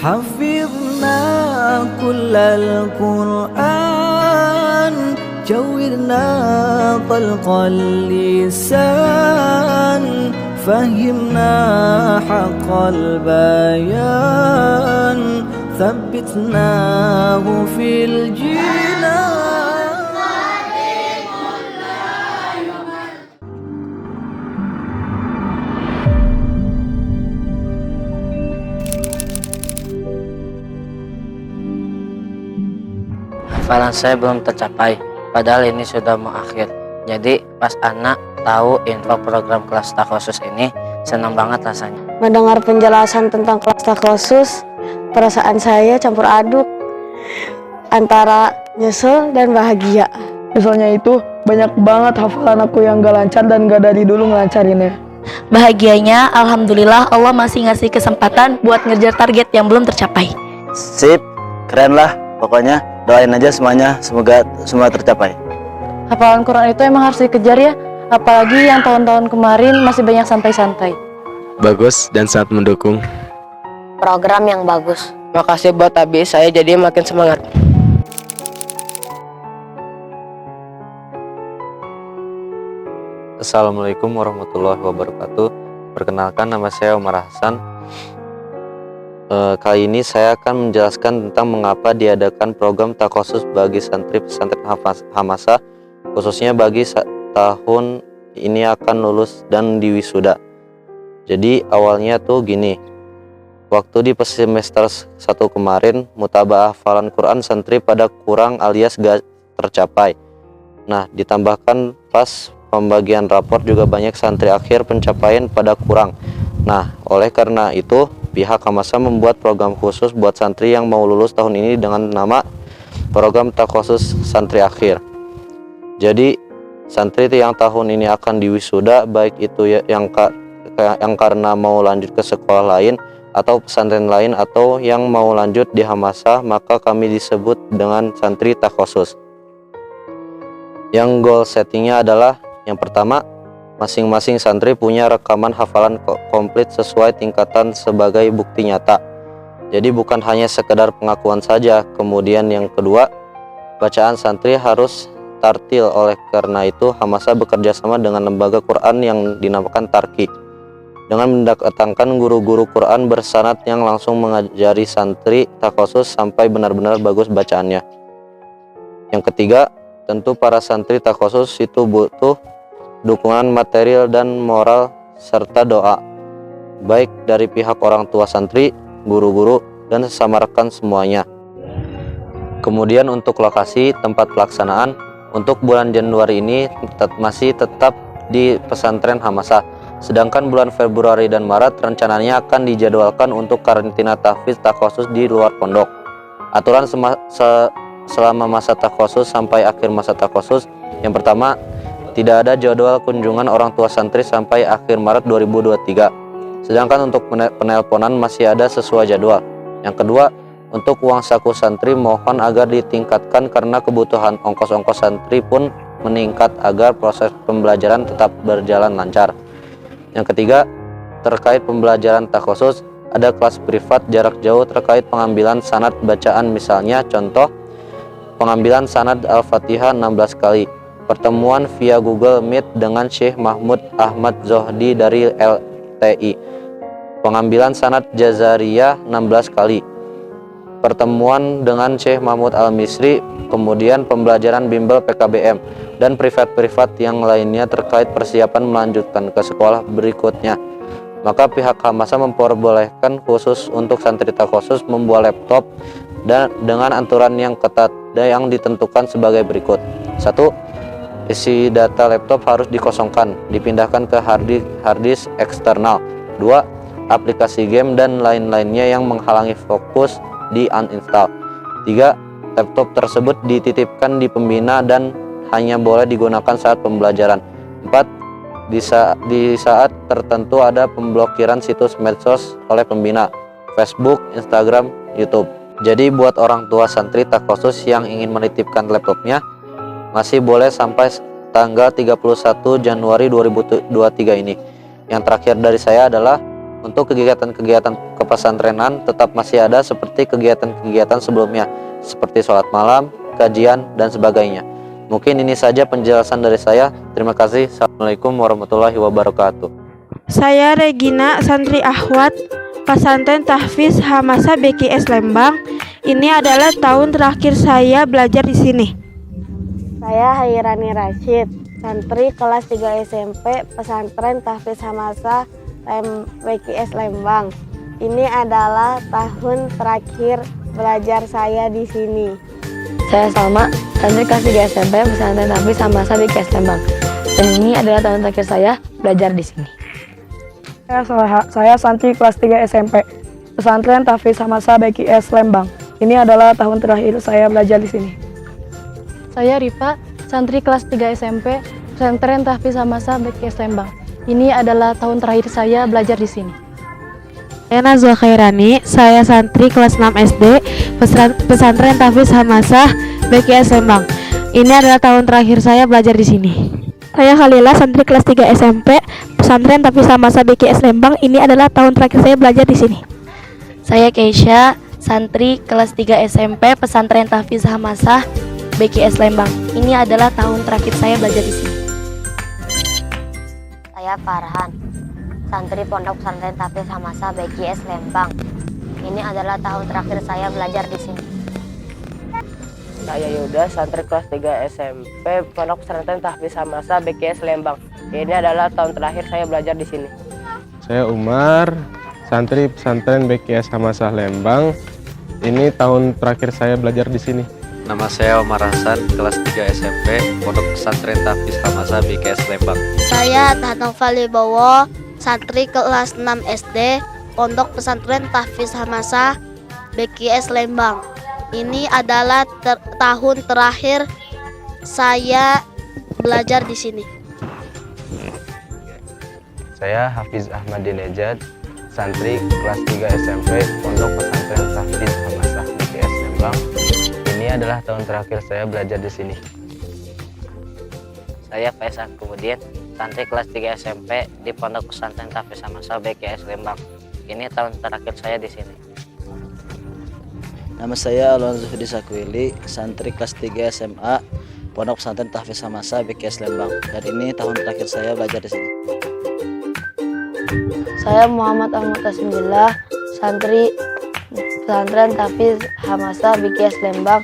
حفظنا كل القرآن جودنا طلق اللسان فهمنا حق البيان ثبتناه في الجنان. Hafalan saya belum tercapai, padahal ini sudah mau akhir. Jadi pas anak tahu info program kelas takhusus ini, senang banget rasanya. Mendengar penjelasan tentang kelas takhusus, perasaan saya campur aduk antara nyesel dan bahagia. Misalnya itu banyak banget hafalan aku yang gak lancar dan gak dari dulu ngelancarinnya. Bahagianya, alhamdulillah Allah masih ngasih kesempatan buat ngejar target yang belum tercapai. Sip, keren lah pokoknya. Doain aja semuanya, semoga semua tercapai. Hafalan Quran itu emang harus dikejar ya, apalagi yang tahun-tahun kemarin masih banyak santai-santai. Bagus dan sangat mendukung. Program yang bagus. Makasih buat Abi, saya jadi makin semangat. Assalamualaikum warahmatullahi wabarakatuh. Perkenalkan, nama saya Umar Hasan. Kali ini saya akan menjelaskan tentang mengapa diadakan program takhusus bagi santri pesantren Hamasa, khususnya bagi tahun ini akan lulus dan diwisuda. Jadi awalnya tuh gini, waktu di semester 1 kemarin mutaba'ah hafalan Quran santri pada kurang alias gak tercapai. Nah, ditambahkan pas pembagian rapor juga banyak santri akhir pencapaian pada kurang. Nah, oleh karena itu pihak Hamasa membuat program khusus buat santri yang mau lulus tahun ini dengan nama program takhusus santri akhir. Jadi santri yang tahun ini akan diwisuda, baik itu yang karena mau lanjut ke sekolah lain atau pesantren lain atau yang mau lanjut di Hamasa, maka kami disebut dengan santri takhusus. Yang goal settingnya adalah yang pertama, masing-masing santri punya rekaman hafalan komplit sesuai tingkatan sebagai bukti nyata. Jadi bukan hanya sekedar pengakuan saja. Kemudian yang kedua, bacaan santri harus tartil. Oleh karena itu Hamasa bekerja sama dengan lembaga Quran yang dinamakan Tarki, dengan mendatangkan guru-guru Quran bersanad yang langsung mengajari santri takhusus sampai benar-benar bagus bacaannya. Yang ketiga, tentu para santri takhusus itu butuh dukungan material dan moral serta doa, baik dari pihak orang tua santri, guru-guru, dan sesama rekan semuanya. Kemudian untuk lokasi tempat pelaksanaan, untuk bulan Januari ini masih tetap di pesantren Hamasa, sedangkan bulan Februari dan Maret rencananya akan dijadwalkan untuk karantina tahfiz takhusus di luar pondok. Aturan selama masa takhusus sampai akhir masa takhusus, yang pertama, tidak ada jadwal kunjungan orang tua santri sampai akhir Maret 2023. Sedangkan untuk penelponan masih ada sesuai jadwal. Yang kedua, untuk uang saku santri mohon agar ditingkatkan karena kebutuhan ongkos-ongkos santri pun meningkat agar proses pembelajaran tetap berjalan lancar. Yang ketiga, terkait pembelajaran takhusus, ada kelas privat jarak jauh terkait pengambilan sanad bacaan, misalnya contoh pengambilan sanad Al-Fatihah 16 kali. Pertemuan via Google Meet dengan Syekh Mahmud Ahmad Zohdi dari LTI. Pengambilan sanad Jazariyah 16 kali. Pertemuan dengan Syekh Mahmud Al-Misri, kemudian pembelajaran bimbel PKBM, dan privat-privat yang lainnya terkait persiapan melanjutkan ke sekolah berikutnya. Maka pihak Hamasa memperbolehkan khusus untuk santri takhusus membawa laptop dan dengan aturan yang ketat dan yang ditentukan sebagai berikut. 1. Isi data laptop harus dikosongkan, dipindahkan ke harddisk eksternal. 2. Aplikasi game dan lain-lainnya yang menghalangi fokus di uninstall. 3. Laptop tersebut dititipkan di pembina dan hanya boleh digunakan saat pembelajaran. 4. Di saat tertentu ada pemblokiran situs medsos oleh pembina, Facebook, Instagram, YouTube. Jadi buat orang tua santri takhusus yang ingin menitipkan laptopnya, masih boleh sampai tanggal 31 Januari 2023 ini. Yang terakhir dari saya adalah untuk kegiatan-kegiatan kepesantrenan tetap masih ada seperti kegiatan-kegiatan sebelumnya, seperti sholat malam, kajian, dan sebagainya. Mungkin ini saja penjelasan dari saya. Terima kasih. Assalamualaikum warahmatullahi wabarakatuh. Saya Regina, santri Ahwat, Pesantren Tahfiz Hamasa BKS Lembang. Ini adalah tahun terakhir saya belajar di sini. Saya Hairani Rashid, santri kelas 3 SMP Pesantren Tahfiz Hamasa BKS Lembang. Ini adalah tahun terakhir belajar saya di sini. Saya Salma, santri kelas 3 SMP Pesantren Tahfiz Hamasa BKS Lembang. Dan ini adalah tahun terakhir saya belajar di sini. Saya santri kelas 3 SMP Pesantren Tahfiz Hamasa BKS Lembang. Ini adalah tahun terakhir saya belajar di sini. Saya Rifa, santri kelas 3 SMP Pesantren Tahfiz Hamasa BKS Lembang. Ini adalah tahun terakhir saya belajar di sini. Saya Nazwa Khairani, saya santri kelas 6 SD Pesantren Tahfiz Hamasa BKS Lembang. Ini adalah tahun terakhir saya belajar di sini. Saya Khalila, santri kelas 3 SMP Pesantren Tahfiz Hamasa BKS Lembang. Ini adalah tahun terakhir saya belajar di sini. Saya Keisha, santri kelas 3 SMP Pesantren Tahfiz Hamasa BKS Lembang. Ini adalah tahun terakhir saya belajar di sini. Saya Farhan, santri Pondok Pesantren Tahfiz Hamasa BKS Lembang. Ini adalah tahun terakhir saya belajar di sini. Saya Yuda, santri kelas 3 SMP Pondok Pesantren Tahfiz Hamasa BKS Lembang. Ini adalah tahun terakhir saya belajar di sini. Saya Umar, santri pesantren BKS Hamasa Lembang. Ini tahun terakhir saya belajar di sini. Nama saya Omar Hasan, kelas 3 SMP, Pondok Pesantren Tahfiz Hamasa BKS Lembang. Saya Tahnova Libowo, santri kelas 6 SD Pondok Pesantren Tahfiz Hamasa BKS Lembang. Ini adalah tahun terakhir saya belajar di sini. Saya Hafiz Ahmadinejad, santri kelas 3 SMP Pondok Pesantren Tahfiz Hamasa BKS Lembang. Ini adalah tahun terakhir saya belajar di sini. Saya Faisal Kemudian, santri kelas 3 SMP di Pondok Pesantren Tahfiz Hamasa BKS Lembang. Ini tahun terakhir saya di sini. Nama saya Alonso Hudi Sakwili, santri kelas 3 SMA Pondok Pesantren Tahfiz Hamasa BKS Lembang. Dan ini tahun terakhir saya belajar di sini. Saya Muhammad Ahmad Tasmillah, santri Pesantren Tahfiz Hamasa BKS Lembang.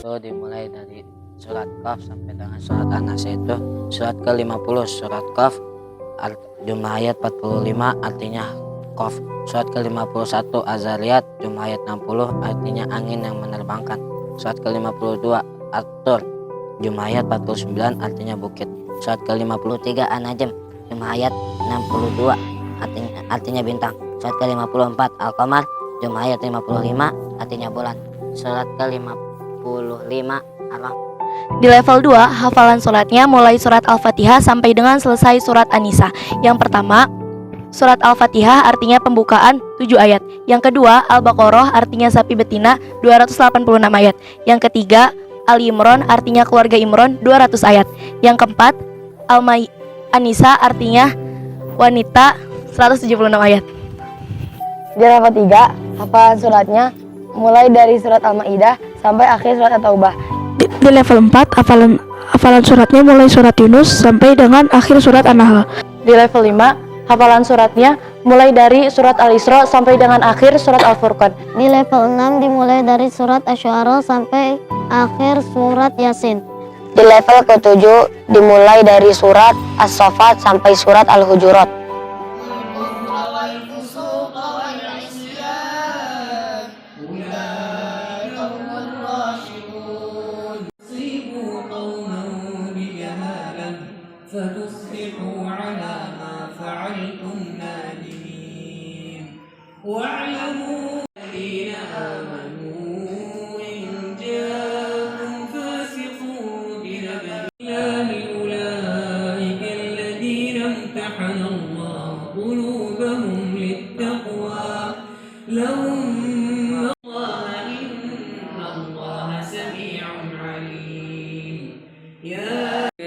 Itu dimulai dari surat Qaf sampai dengan surat An-Nas, itu surat ke-50 surat Qaf, jumlah ayat 45 artinya Qaf. Surat ke-51 Az-Zariyat, jumlah ayat 60 artinya angin yang menerbangkan. Surat ke-52 At-Tur, jumlah ayat 49 artinya bukit. Surat ke-53 An-Najm, jumlah ayat 62 artinya bintang. Surat ke-54 Al-Qamar, jumlah ayat 55 artinya bulan. Surat ke-55 Ar-Rahman. Di level 2, hafalan sholatnya mulai surat Al-Fatihah sampai dengan selesai surat An-Nisa. Yang pertama, surat Al-Fatihah artinya pembukaan 7 ayat. Yang kedua, Al-Baqarah artinya sapi betina 286 ayat. Yang ketiga, Ali Imran artinya keluarga Imran 200 ayat. Yang keempat, An-Nisa artinya wanita 176 ayat. Di level 3, hafalan suratnya mulai dari surat Al-Maidah sampai akhir surat At-Taubah. Di level 4, hafalan suratnya mulai surat Yunus sampai dengan akhir surat An-Nahl. Di level 5, hafalan suratnya mulai dari surat Al-Isra sampai dengan akhir surat Al-Furqan. Di level 6 dimulai dari surat Asy-Syu'ara sampai akhir surat Yasin. Di level ke-7 dimulai dari surat As-Saffat sampai surat Al-Hujurat.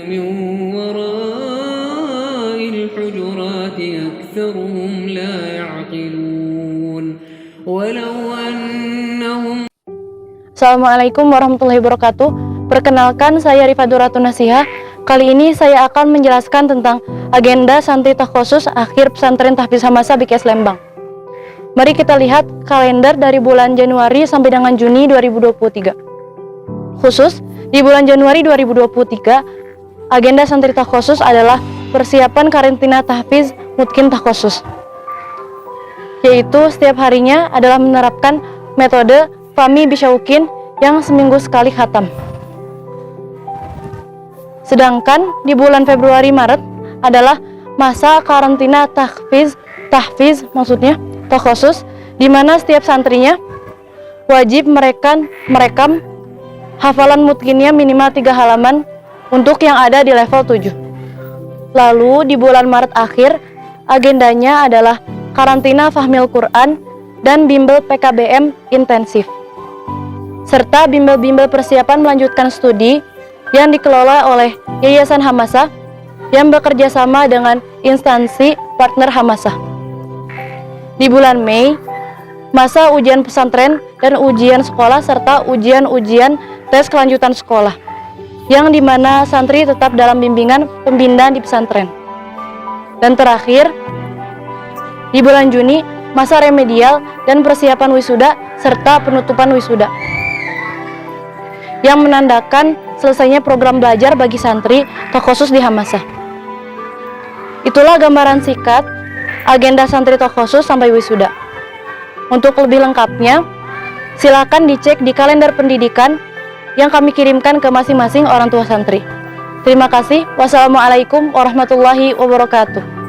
من وراء الحجرات أكثرهم لا يعقلون أنهم Assalamualaikum warahmatullahi wabarakatuh. Perkenalkan, saya Rifa Duratun Nasihah. Kali ini saya akan menjelaskan tentang agenda santri takhusus akhir pesantren Tahfiz Hamasah BKS Lembang. Mari kita lihat kalender dari bulan Januari sampai dengan Juni 2023. Khusus di bulan Januari 2023, agenda santri takhusus adalah persiapan karantina tahfiz mutkin takhusus, yaitu setiap harinya adalah menerapkan metode Fahmi Bisyauqin yang seminggu sekali khatam. Sedangkan di bulan Februari Maret adalah masa karantina tahfiz maksudnya takhusus, di mana setiap santrinya wajib merekam hafalan mutkinnya minimal 3 halaman untuk yang ada di level 7. Lalu di bulan Maret akhir agendanya adalah karantina Fahmil Quran dan bimbel PKBM intensif, serta bimbel-bimbel persiapan melanjutkan studi yang dikelola oleh Yayasan Hamasah yang bekerja sama dengan instansi partner Hamasah. Di bulan Mei, masa ujian pesantren dan ujian sekolah serta ujian-ujian tes kelanjutan sekolah, yang dimana santri tetap dalam bimbingan pembinaan di pesantren. Dan terakhir, di bulan Juni, masa remedial dan persiapan wisuda serta penutupan wisuda, yang menandakan selesainya program belajar bagi santri takhusus di Hamasah. Itulah gambaran singkat agenda santri takhusus sampai wisuda. Untuk lebih lengkapnya, silakan dicek di kalender pendidikan yang kami kirimkan ke masing-masing orang tua santri. Terima kasih. Wassalamualaikum warahmatullahi wabarakatuh.